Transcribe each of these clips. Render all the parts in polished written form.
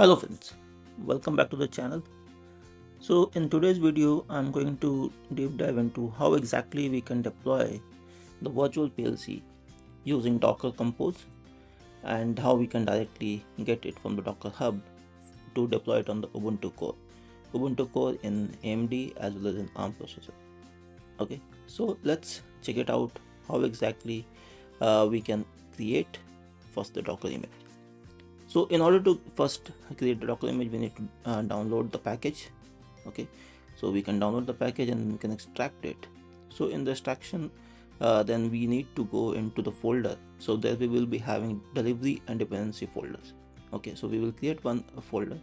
Hello friends, welcome back to the channel. So in today's video I'm going to deep dive into how exactly we can deploy the virtual PLC using Docker Compose and how we can directly get it from the Docker Hub to deploy it on the Ubuntu core in AMD as well as in ARM processor. Okay, so let's check it out how exactly we can create first the Docker image. So in order to first create the Docker image, we need to download the package. Okay, so we can download the package and we can extract it. So in the extraction, then we need to go into the folder. So there we will be having delivery and dependency folders. Okay, so we will create one folder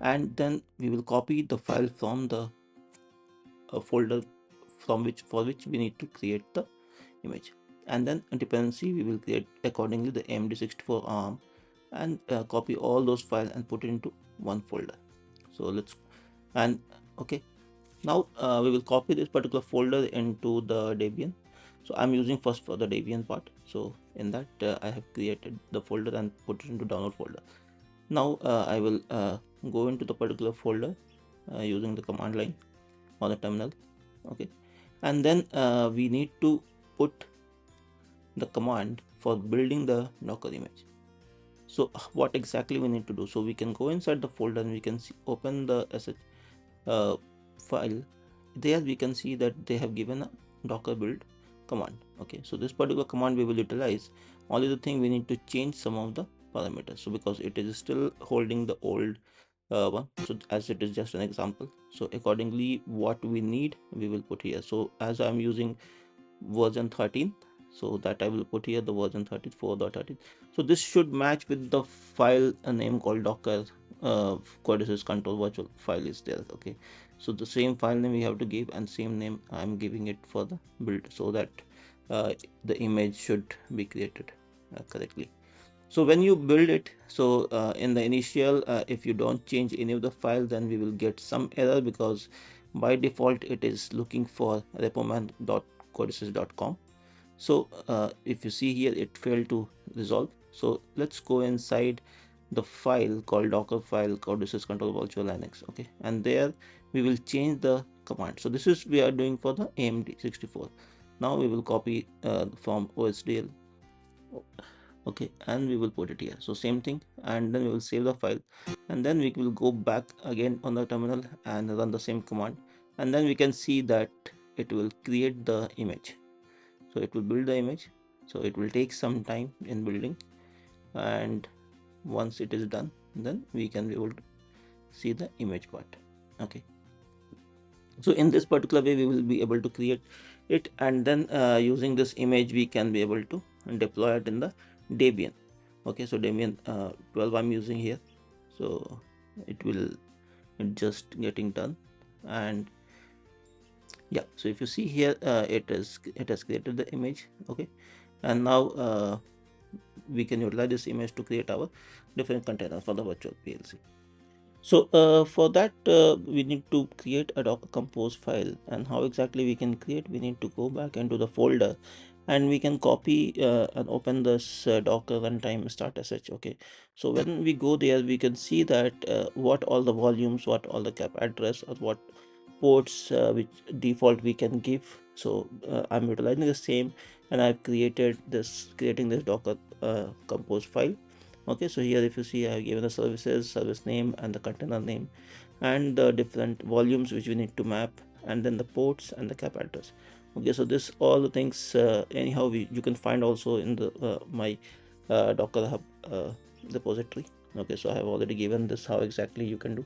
and then we will copy the file from the folder for which we need to create the image, and then a dependency we will create accordingly the AMD64 ARM and copy all those files and put it into one folder. So let's and okay, now we will copy this particular folder into the Debian. So I'm using first for the Debian part. So in that I have created the folder and put it into download folder. Now I will go into the particular folder using the command line on the terminal. Okay, and then we need to put the command for building the Docker image. So what exactly we need to do? So we can go inside the folder and we can see, open the sh file. There we can see that they have given a docker build command. Okay, so this particular command we will utilize. Only the thing we need to change some of the parameters. So because it is still holding the old one, so as it is just an example, so accordingly what we need we will put here. So as I'm using version 13, so that I will put here the version 34.13. so this should match with the file name called docker CoDeSys control virtual file is there. Okay, so the same file name we have to give and same name I'm giving it for the build, so that the image should be created correctly. So when you build it, so in the initial if you don't change any of the files, then we will get some error because by default it is looking for repoman.codesys.com. so if you see here, it failed to resolve. So let's go inside the file called docker file CodeSys control virtual linux. Okay, and there we will change the command. So this is we are doing for the AMD 64. Now we will copy from OSDL. Okay, and we will put it here. So same thing, and then we will save the file, and then we will go back again on the terminal and run the same command, and then we can see that it will create the image. So it will build the image. So it will take some time in building, and once it is done, then we can be able to see the image part. Okay, so in this particular way we will be able to create it, and then using this image we can be able to deploy it in the Debian. Okay, so Debian 12 I'm using here. So it will just getting done, and yeah, so if you see here it has created the image. Okay, and now we can utilize this image to create our different containers for the virtual PLC. So for that we need to create a Docker Compose file, and how exactly we can create, we need to go back into the folder and we can copy and open this Docker runtime start sh. Okay, so when we go there we can see that what all the volumes, what all the cap address, or what ports which default we can give. So I'm utilizing the same, and I've creating this Docker Compose file. Okay, so here if you see I have given the services, service name and the container name, and the different volumes which we need to map, and then the ports and the cap address. Okay, so this all the things anyhow you can find also in the my Docker Hub repository. Okay, so I have already given this how exactly you can do.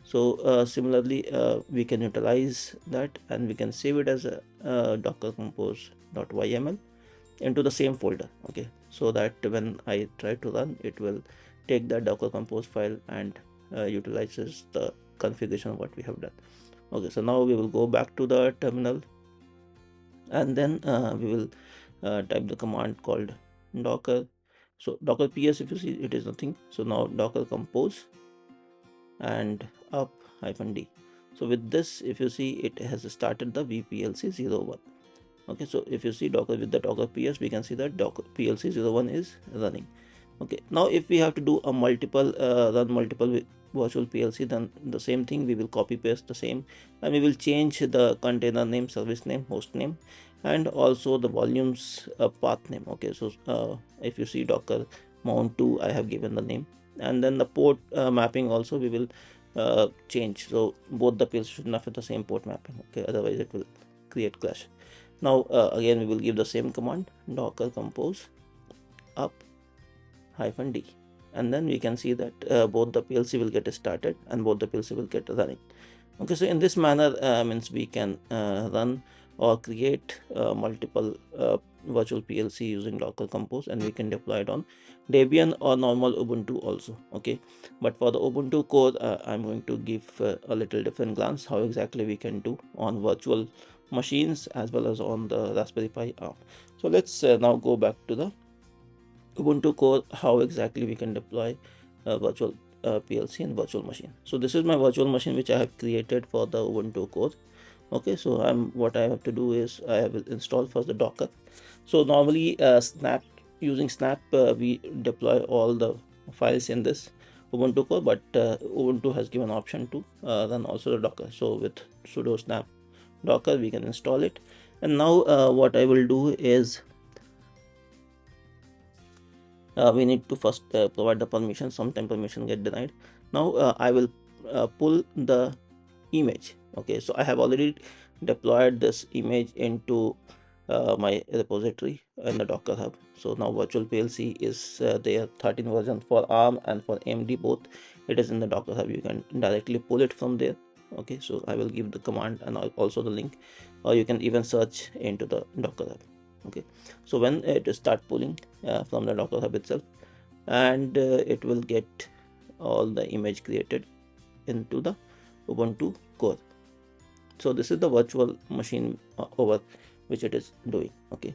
So similarly we can utilize that and we can save it as a docker compose.yml into the same folder. Okay, so that when I try to run, it will take that Docker Compose file and utilizes the configuration of what we have done. Okay, so now we will go back to the terminal, and then we will type the command called docker. So docker ps, if you see, it is nothing. So now docker compose and up -d. So with this, if you see, it has started the vplc01. Okay, so if you see docker with the docker ps, we can see that docker plc01 is running. Okay, now if we have to do a run multiple virtual PLC, then the same thing, we will copy paste the same, and we will change the container name, service name, host name, and also the volumes path name. Okay, so if you see Docker mount 2, I have given the name, and then the port mapping also we will change, so both the PLC should not have the same port mapping. Okay, otherwise it will create clash. Now again we will give the same command, docker compose up -d, and then we can see that both the PLC will get started and both the PLC will get running. Okay, so in this manner means we can run or create multiple virtual PLC using Docker Compose, and we can deploy it on Debian or normal Ubuntu also. Okay, but for the Ubuntu code, I'm going to give a little different glance how exactly we can do on virtual machines as well as on the Raspberry Pi ARM. So let's now go back to the Ubuntu core, how exactly we can deploy virtual PLC and virtual machine. So this is my virtual machine which I have created for the Ubuntu core. Okay, so what I have to do is I will install first the Docker. So normally using Snap we deploy all the files in this Ubuntu core, but Ubuntu has given option to run also the Docker. So with sudo snap docker we can install it. And now what I will do is we need to first provide the permission. Sometimes permission get denied. Now I will pull the image. Okay, so I have already deployed this image into my repository in the Docker Hub. So now virtual PLC is there, 13 version for ARM and for AMD both. It is in the Docker Hub. You can directly pull it from there. Okay, so I will give the command and also the link, or you can even search into the Docker Hub. Okay, so when it start pulling from the Docker Hub itself, and it will get all the image created into the Ubuntu core. So this is the virtual machine over which it is doing. Okay,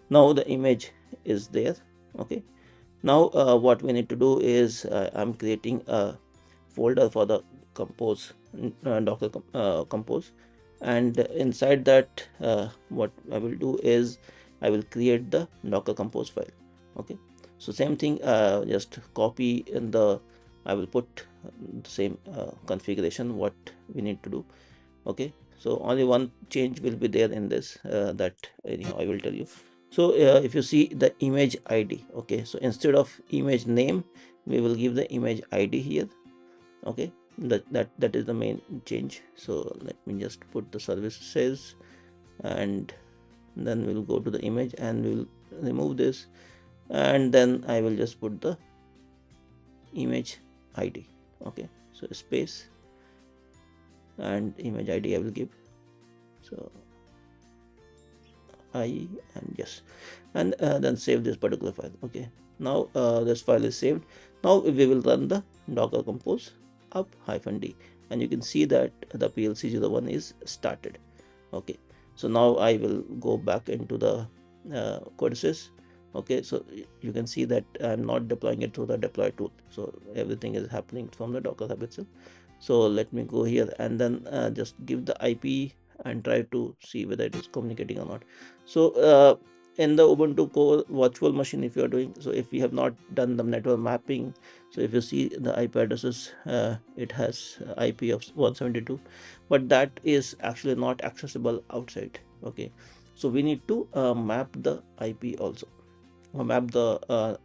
now the image is there. Okay, now what we need to do is I'm creating a folder for the compose Docker compose, and inside that what I will do is I will create the Docker compose file. Okay, so same thing, just copy in the, I will put the same configuration what we need to do. Okay, so only one change will be there in this, that anyhow I will tell you. So if you see the image ID, okay, so instead of image name we will give the image ID here. Okay, that is the main change. So let me just put the services, and then we'll go to the image and we'll remove this, and then I will just put the image ID. Okay, so space and image ID I will give, so I and yes, and then save this particular file. Okay, now this file is saved. Now we will run the Docker compose up -d, and you can see that the PLC01 is started. Okay, so now I will go back into the CodeSys. Okay, so you can see that I'm not deploying it through the deploy tool, so everything is happening from the Docker Hub itself. So let me go here and then just give the IP and try to see whether it is communicating or not. So in the Ubuntu core virtual machine, if you are doing, so if we have not done the network mapping, so if you see the IP addresses, it has IP of 172, but that is actually not accessible outside. Okay, so we need to map the IP also, or map the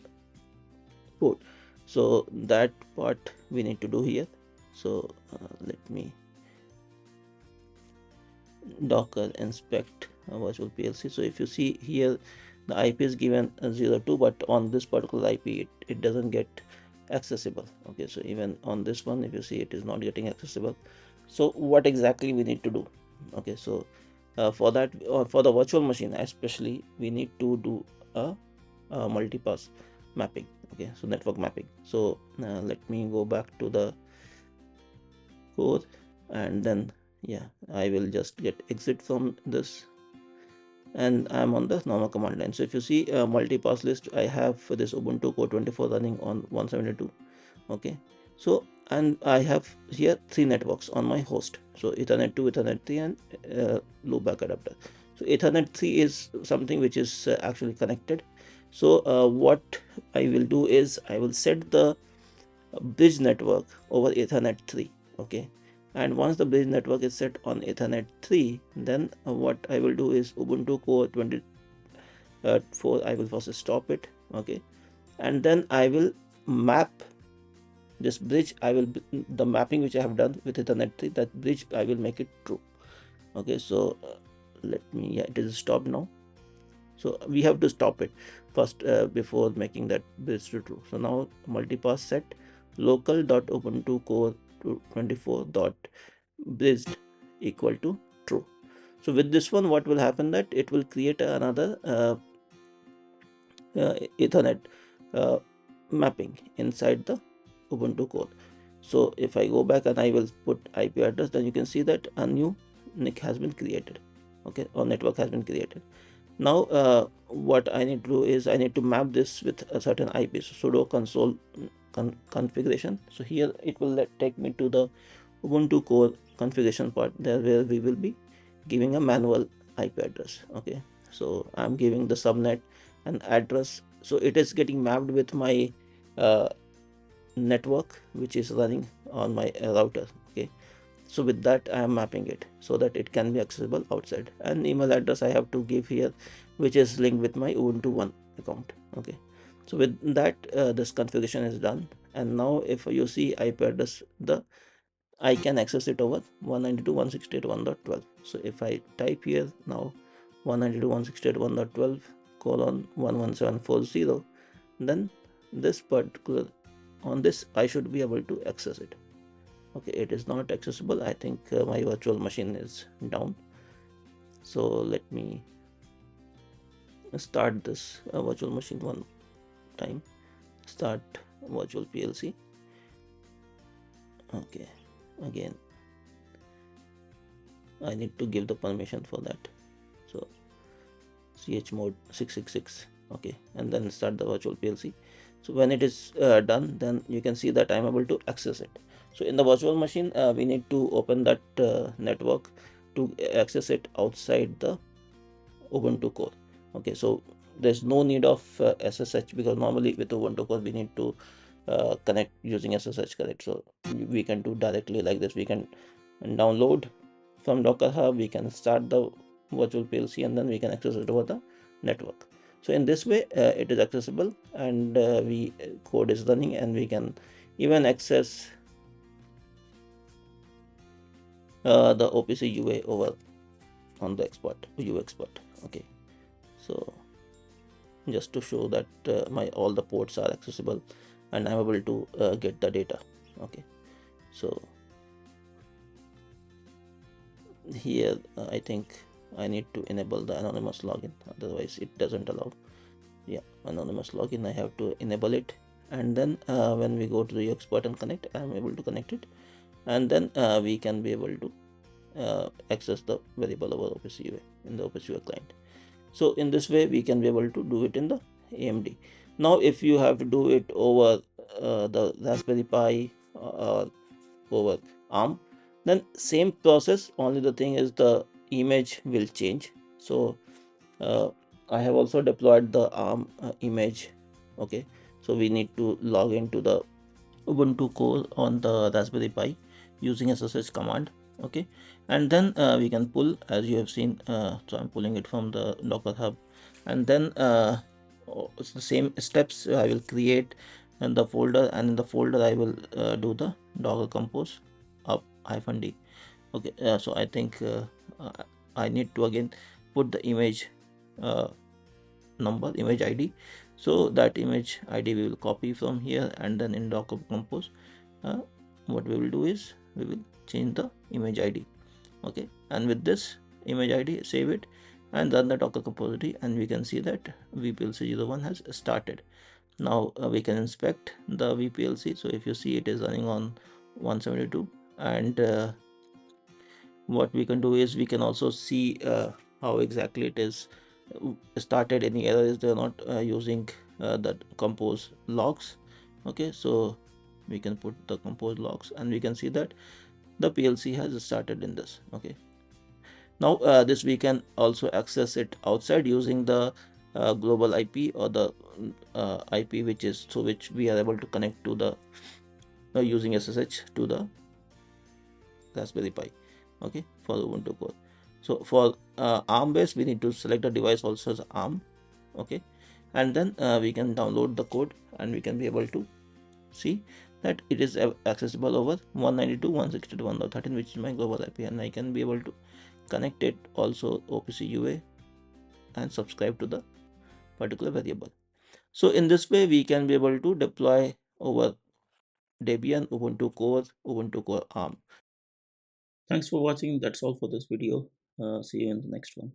port. So that part we need to do here. So let me docker inspect virtual PLC. So if you see here, the IP is given 02, but on this particular IP it doesn't get accessible. Okay, so even on this one, if you see, it is not getting accessible. So what exactly we need to do? Okay, so for that, for the virtual machine especially, we need to do a multipass mapping. Okay, so network mapping. So let me go back to the code, and then yeah, I will just get exit from this, and I'm on the normal command line. So if you see multipass list, I have for this Ubuntu core 24 running on 172. Okay, so and I have here 3 networks on my host, so Ethernet 2, Ethernet 3, and loopback adapter. So Ethernet 3 is something which is actually connected. So what I will do is I will set the bridge network over Ethernet 3. Okay, and once the bridge network is set on Ethernet 3, then what I will do is Ubuntu core 24, I will first stop it. Okay, and then I will map this bridge. I will, the mapping which I have done with Ethernet 3, that bridge I will make it true. Okay, so let me, yeah, it is stopped now. So we have to stop it first before making that bridge to true. So now multipass set local.ubuntu core 24.bridged equal to true. So with this one, what will happen, that it will create another Ethernet mapping inside the Ubuntu core. So if I go back and I will put IP address, then you can see that a new NIC has been created. Okay, or network has been created. Now what I need to do is I need to map this with a certain IP. So sudo console configuration. So here it will take me to the Ubuntu core configuration part, there where we will be giving a manual IP address. Okay, so I'm giving the subnet and address. So it is getting mapped with my network which is running on my router. Okay, so with that I am mapping it so that it can be accessible outside, and email address I have to give here, which is linked with my Ubuntu One account. Okay, so with that this configuration is done, and now if you see IP address, I can access it over 192.168.1.12. So if I type here now 192.168.1.12:11740, then this particular, on this I should be able to access it. Okay, it is not accessible. I think my virtual machine is down. So let me start this virtual machine one time. Start virtual PLC. Okay, again I need to give the permission for that. So chmod 666. Okay, and then start the virtual PLC. So when it is done, then you can see that I'm able to access it. So in the virtual machine, we need to open that network to access it outside the Ubuntu core. Okay, so there's no need of SSH, because normally with Ubuntu core we need to connect using SSH, correct? So we can do directly like this. We can download from Docker Hub, we can start the virtual PLC, and then we can access it over the network. So in this way it is accessible, and code is running, and we can even access the OPC UA over on the U export. Okay, so just to show that my all the ports are accessible and I'm able to get the data. Okay, so here I think I need to enable the anonymous login, otherwise it doesn't allow. Yeah, anonymous login, I have to enable it, and then when we go to the export and connect, I am able to connect it, and then we can be able to access the variable over OPC in the OPC client. So in this way we can be able to do it in the AMD. Now if you have to do it over the Raspberry Pi or over ARM, then same process, only the thing is the image will change. So I have also deployed the ARM image. Okay, so we need to log into the Ubuntu core on the Raspberry Pi using SSH command. Okay, and then we can pull, as you have seen. So I'm pulling it from the Docker Hub, and then it's the same steps. I will create in the folder, and in the folder I will do the Docker compose up -d. Okay, so I think I need to again put the image number, image ID. So that image ID we will copy from here, and then in Docker compose what we will do is we will change the image ID. Okay, and with this image ID, save it and run the Docker compository, and we can see that VPLC01 has started. Now we can inspect the VPLC. So if you see, it is running on 172, and what we can do is we can also see how exactly it is started. Any error is there not using the compose logs. Okay, so we can put the compose logs, and we can see that the PLC has started in this. Okay, now this we can also access it outside using the global IP, or the IP which is through which we are able to connect to the using SSH to the Raspberry Pi. Okay, for Ubuntu core. So for ARM based, we need to select the device also as ARM. Okay, and then we can download the code, and we can be able to see that it is accessible over 192.168.1.13, which is my global IP, and I can be able to connect it also OPC UA and subscribe to the particular variable. So in this way, we can be able to deploy over Debian, Ubuntu Core ARM. Thanks for watching. That's all for this video. See you in the next one.